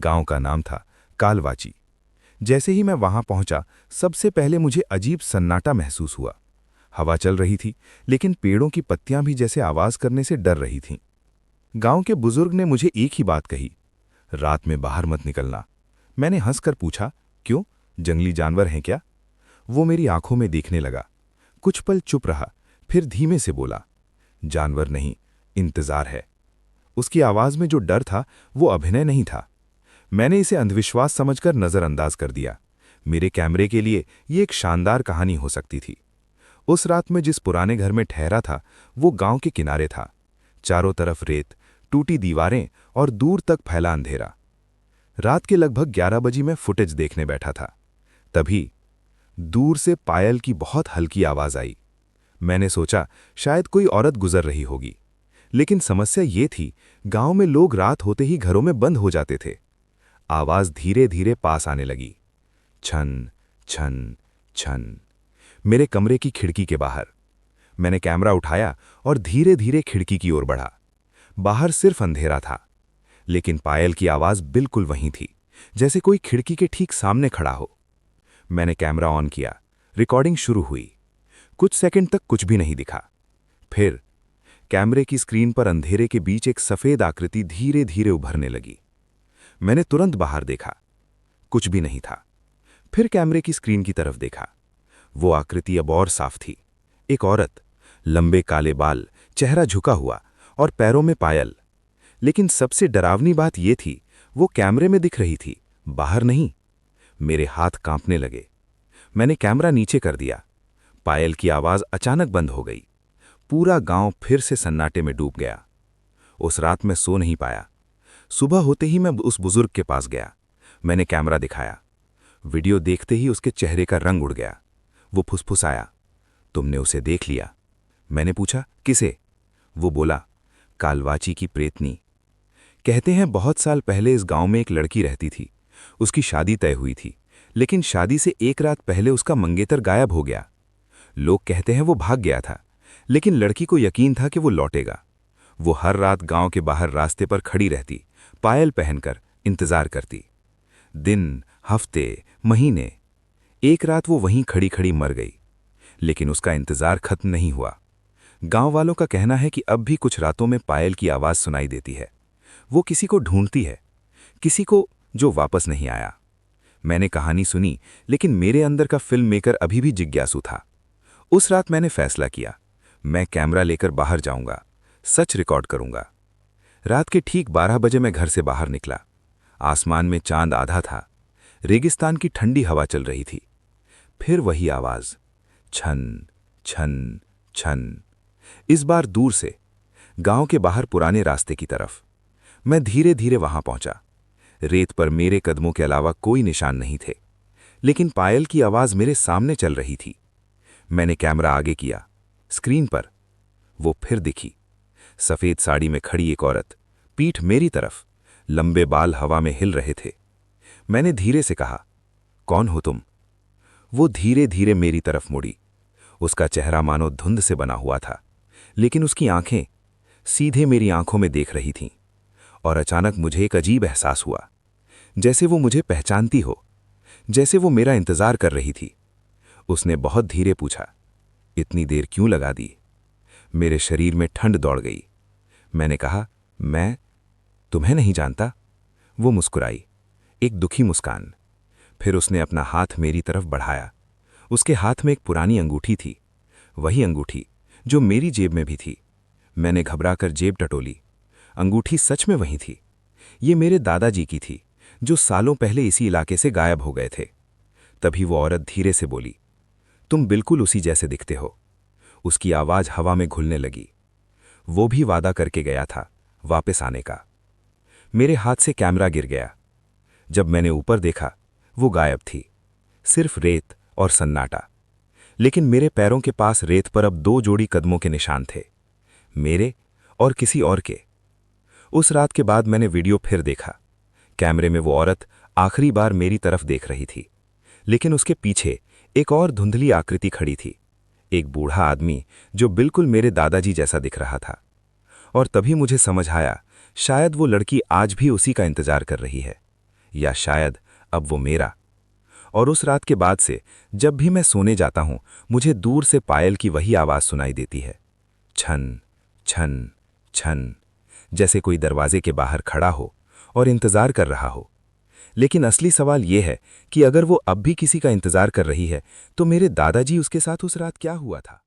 गांव का नाम था कालवाची। जैसे ही मैं वहां पहुंचा, सबसे पहले मुझे अजीब सन्नाटा महसूस हुआ। हवा चल रही थी, लेकिन पेड़ों की पत्तियां भी जैसे आवाज करने से डर रही थीं। गांव के बुजुर्ग ने मुझे एक ही बात कही, रात में बाहर मत निकलना। मैंने हंसकर पूछा, क्यों, जंगली जानवर हैं क्या? वो मेरी आंखों में देखने लगा, कुछ पल चुप रहा, फिर धीमे से बोला, जानवर नहीं, इंतजार है। उसकी आवाज में जो डर था वो अभिनय नहीं था। मैंने इसे अंधविश्वास समझकर नजरअंदाज कर दिया। मेरे कैमरे के लिए ये एक शानदार कहानी हो सकती थी। उस रात में जिस पुराने घर में ठहरा था, वो गांव के किनारे था। चारों तरफ रेत, टूटी दीवारें और दूर तक फैला अंधेरा। रात के लगभग 11 बजे मैं फुटेज देखने बैठा था। तभी दूर से पायल की बहुत हल्की आवाज आई। मैंने सोचा शायद कोई औरत गुजर रही होगी, लेकिन समस्या ये थी, गांव में लोग रात होते ही घरों में बंद हो जाते थे। आवाज धीरे धीरे पास आने लगी, छन छन छन, मेरे कमरे की खिड़की के बाहर। मैंने कैमरा उठाया और धीरे धीरे खिड़की की ओर बढ़ा। बाहर सिर्फ अंधेरा था, लेकिन पायल की आवाज बिल्कुल वहीं थी, जैसे कोई खिड़की के ठीक सामने खड़ा हो। मैंने कैमरा ऑन किया, रिकॉर्डिंग शुरू हुई। कुछ सेकंड तक कुछ भी नहीं दिखा। फिर कैमरे की स्क्रीन पर अंधेरे के बीच एक सफेद आकृति धीरे धीरे उभरने लगी। मैंने तुरंत बाहर देखा, कुछ भी नहीं था। फिर कैमरे की स्क्रीन की तरफ देखा। वो आकृति अब और साफ थी, एक औरत, लंबे काले बाल, चेहरा झुका हुआ और पैरों में पायल। लेकिन सबसे डरावनी बात यह थी, वो कैमरे में दिख रही थी, बाहर नहीं। मेरे हाथ कांपने लगे। मैंने कैमरा नीचे कर दिया। पायल की आवाज अचानक बंद हो गई। पूरा गांव फिर से सन्नाटे में डूब गया। उस रात मैं सो नहीं पाया। सुबह होते ही मैं उस बुजुर्ग के पास गया। मैंने कैमरा दिखाया। वीडियो देखते ही उसके चेहरे का रंग उड़ गया। वो फुसफुसाया, तुमने उसे देख लिया? मैंने पूछा, किसे? वो बोला, कालवाची की प्रेतनी। कहते हैं बहुत साल पहले इस गांव में एक लड़की रहती थी। उसकी शादी तय हुई थी, लेकिन शादी से एक रात पहले उसका मंगेतर गायब हो गया। लोग कहते हैं वो भाग गया था, लेकिन लड़की को यकीन था कि वो लौटेगा। वो हर रात गांव के बाहर रास्ते पर खड़ी रहती, पायल पहनकर इंतजार करती। दिन, हफ्ते, महीने। एक रात वो वहीं खड़ी खड़ी मर गई, लेकिन उसका इंतजार खत्म नहीं हुआ। गांव वालों का कहना है कि अब भी कुछ रातों में पायल की आवाज सुनाई देती है। वो किसी को ढूंढती है, किसी को जो वापस नहीं आया। मैंने कहानी सुनी, लेकिन मेरे अंदर का फिल्म मेकर अभी भी जिज्ञासु था। उस रात मैंने फैसला किया, मैं कैमरा लेकर बाहर जाऊंगा, सच रिकॉर्ड करूंगा। रात के ठीक 12 बजे मैं घर से बाहर निकला। आसमान में चांद आधा था, रेगिस्तान की ठंडी हवा चल रही थी। फिर वही आवाज, छन छन छन, इस बार दूर से, गांव के बाहर पुराने रास्ते की तरफ। मैं धीरे धीरे वहां पहुंचा। रेत पर मेरे कदमों के अलावा कोई निशान नहीं थे, लेकिन पायल की आवाज मेरे सामने चल रही थी। मैंने कैमरा आगे किया। स्क्रीन पर वो फिर दिखी, सफेद साड़ी में खड़ी एक औरत, पीठ मेरी तरफ, लंबे बाल हवा में हिल रहे थे। मैंने धीरे से कहा, कौन हो तुम? वो धीरे धीरे मेरी तरफ मुड़ी। उसका चेहरा मानो धुंध से बना हुआ था, लेकिन उसकी आंखें सीधे मेरी आंखों में देख रही थीं। और अचानक मुझे एक अजीब एहसास हुआ, जैसे वो मुझे पहचानती हो, जैसे वो मेरा इंतजार कर रही थी। उसने बहुत धीरे पूछा, इतनी देर क्यों लगा दी? मेरे शरीर में ठंड दौड़ गई। मैंने कहा, मैं तुम्हें नहीं जानता। वो मुस्कुराई, एक दुखी मुस्कान। फिर उसने अपना हाथ मेरी तरफ बढ़ाया। उसके हाथ में एक पुरानी अंगूठी थी, वही अंगूठी जो मेरी जेब में भी थी। मैंने घबराकर जेब टटोली। अंगूठी सच में वही थी। ये मेरे दादाजी की थी, जो सालों पहले इसी इलाके से गायब हो गए थे। तभी वो औरत धीरे से बोली, तुम बिल्कुल उसी जैसे दिखते हो। उसकी आवाज हवा में घुलने लगी। वो भी वादा करके गया था वापस आने का। मेरे हाथ से कैमरा गिर गया। जब मैंने ऊपर देखा, वो गायब थी, सिर्फ रेत और सन्नाटा। लेकिन मेरे पैरों के पास रेत पर अब 2 जोड़ी कदमों के निशान थे, मेरे और किसी और के। उस रात के बाद मैंने वीडियो फिर देखा। कैमरे में वो औरत आखिरी बार मेरी तरफ देख रही थी, लेकिन उसके पीछे एक और धुंधली आकृति खड़ी थी, एक बूढ़ा आदमी जो बिल्कुल मेरे दादाजी जैसा दिख रहा था। और तभी मुझे समझ आया, शायद वो लड़की आज भी उसी का इंतजार कर रही है, या शायद अब वो मेरा। और उस रात के बाद से जब भी मैं सोने जाता हूं, मुझे दूर से पायल की वही आवाज सुनाई देती है, छन छन छन, जैसे कोई दरवाजे के बाहर खड़ा हो और इंतजार कर रहा हो। लेकिन असली सवाल यह है कि अगर वो अब भी किसी का इंतजार कर रही है, तो मेरे दादाजी उसके साथ उस रात क्या हुआ था?